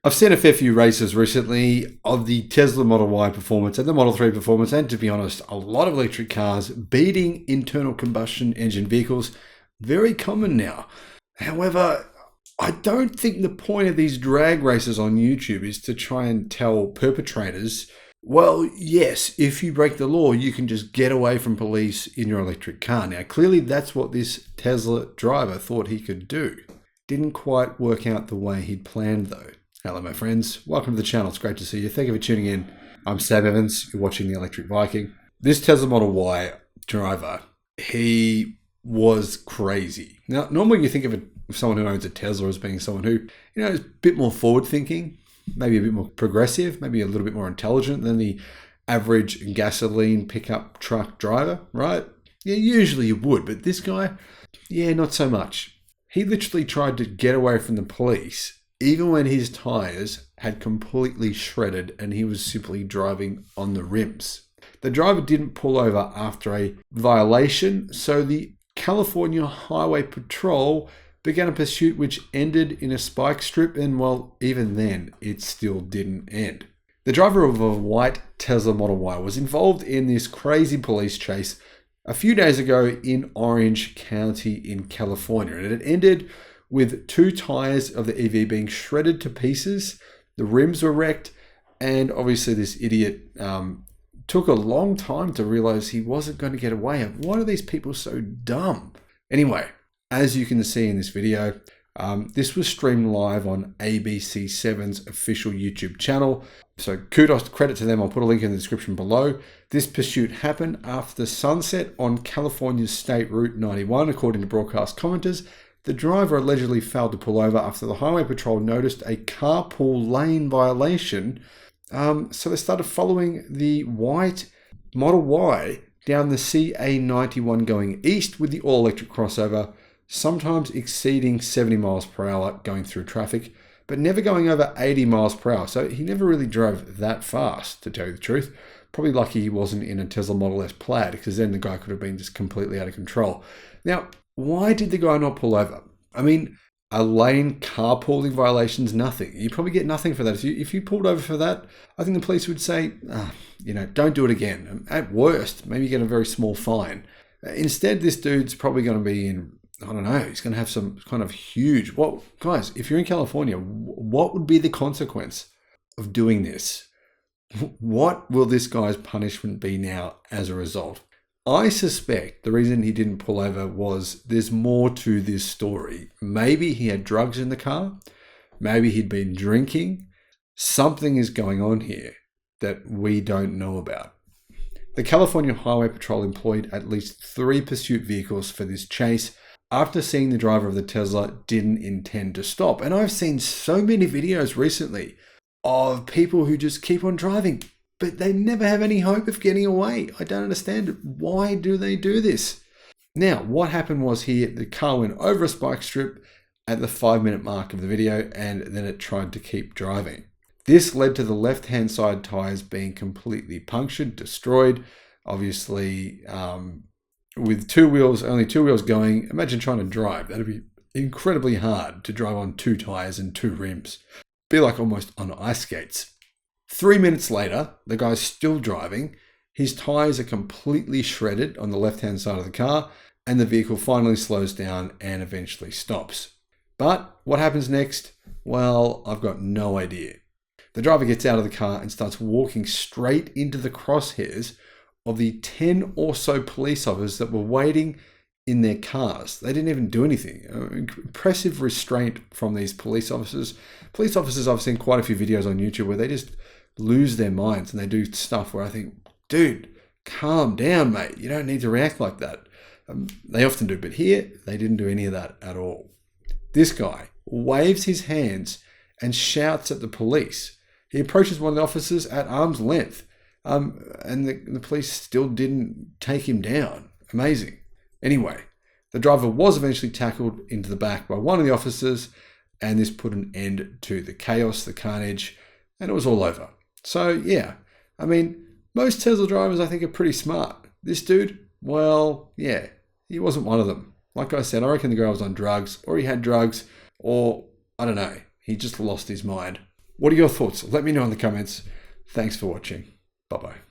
I've seen a fair few races recently of the Tesla Model Y performance and the Model 3 performance, and to be honest, a lot of electric cars beating internal combustion engine vehicles. Very common now. However, I don't think the point of these drag races on YouTube is to try and tell perpetrators, well, yes, if you break the law, you can just get away from police in your electric car. Now, clearly that's what this Tesla driver thought he could do. Didn't quite work out the way he'd planned though. Hello, my friends. Welcome to the channel. It's great to see you. Thank you for tuning in. I'm Sam Evans. You're watching the Electric Viking. This Tesla Model Y driver, he was crazy. Now, normally you think of someone who owns a Tesla as being someone who, is a bit more forward-thinking, maybe a bit more progressive, maybe a little bit more intelligent than the average gasoline pickup truck driver, right? Yeah, usually you would, but this guy, not so much. He literally tried to get away from the police even when his tires had completely shredded and he was simply driving on the rims. The driver didn't pull over after a violation, so the California Highway Patrol began a pursuit which ended in a spike strip, and well, even then, it still didn't end. The driver of a white Tesla Model Y was involved in this crazy police chase a few days ago in Orange County in California, and it ended with two tires of the EV being shredded to pieces. The rims were wrecked, and obviously this idiot took a long time to realize he wasn't going to get away. Why are these people so dumb? Anyway, as you can see in this video, this was streamed live on ABC7's official YouTube channel. So credit to them. I'll put a link in the description below. This pursuit happened after sunset on California's State Route 91, according to broadcast commenters. The driver allegedly failed to pull over after the Highway Patrol noticed a carpool lane violation. So they started following the white Model Y down the CA91 going east with the all-electric crossover, sometimes exceeding 70 miles per hour going through traffic, but never going over 80 miles per hour. So he never really drove that fast, to tell you the truth. Probably lucky he wasn't in a Tesla Model S Plaid, because then the guy could have been just completely out of control. Now, why did the guy not pull over? I mean, a lane carpooling violation's nothing. You probably get nothing for that. If you pulled over for that, I think the police would say, don't do it again. At worst, maybe get a very small fine. Instead, this dude's probably going to be in, I don't know, he's going to have some kind of huge, well, guys, if you're in California, what would be the consequence of doing this? What will this guy's punishment be now as a result? I suspect the reason he didn't pull over was there's more to this story. Maybe he had drugs in the car. Maybe he'd been drinking. Something is going on here that we don't know about. The California Highway Patrol employed at least 3 pursuit vehicles for this chase after seeing the driver of the Tesla didn't intend to stop. And I've seen so many videos recently of people who just keep on driving, but they never have any hope of getting away. I don't understand it. Why do they do this? Now, what happened was the car went over a spike strip at the 5-minute mark of the video, and then it tried to keep driving. This led to the left-hand side tires being completely punctured, destroyed. Obviously, with only two wheels going, imagine trying to drive. That'd be incredibly hard to drive on 2 tires and 2 rims. Be like almost on ice skates. 3 minutes later, the guy's still driving. His tires are completely shredded on the left-hand side of the car, and the vehicle finally slows down and eventually stops. But what happens next? Well, I've got no idea. The driver gets out of the car and starts walking straight into the crosshairs of the 10 or so police officers that were waiting in their cars. They didn't even do anything. Impressive restraint from these police officers. Police officers, I've seen quite a few videos on YouTube where they just lose their minds and they do stuff where I think, dude, calm down, mate. You don't need to react like that. They often do, but here they didn't do any of that at all. This guy waves his hands and shouts at the police. He approaches one of the officers at arm's length, and the police still didn't take him down. Amazing. Anyway, the driver was eventually tackled into the back by one of the officers, and this put an end to the chaos, the carnage, and it was all over. So yeah, I mean, most Tesla drivers I think are pretty smart. This dude, well, yeah, he wasn't one of them. Like I said, I reckon the guy was on drugs, or he had drugs, or I don't know, he just lost his mind. What are your thoughts? Let me know in the comments. Thanks for watching. Bye-bye.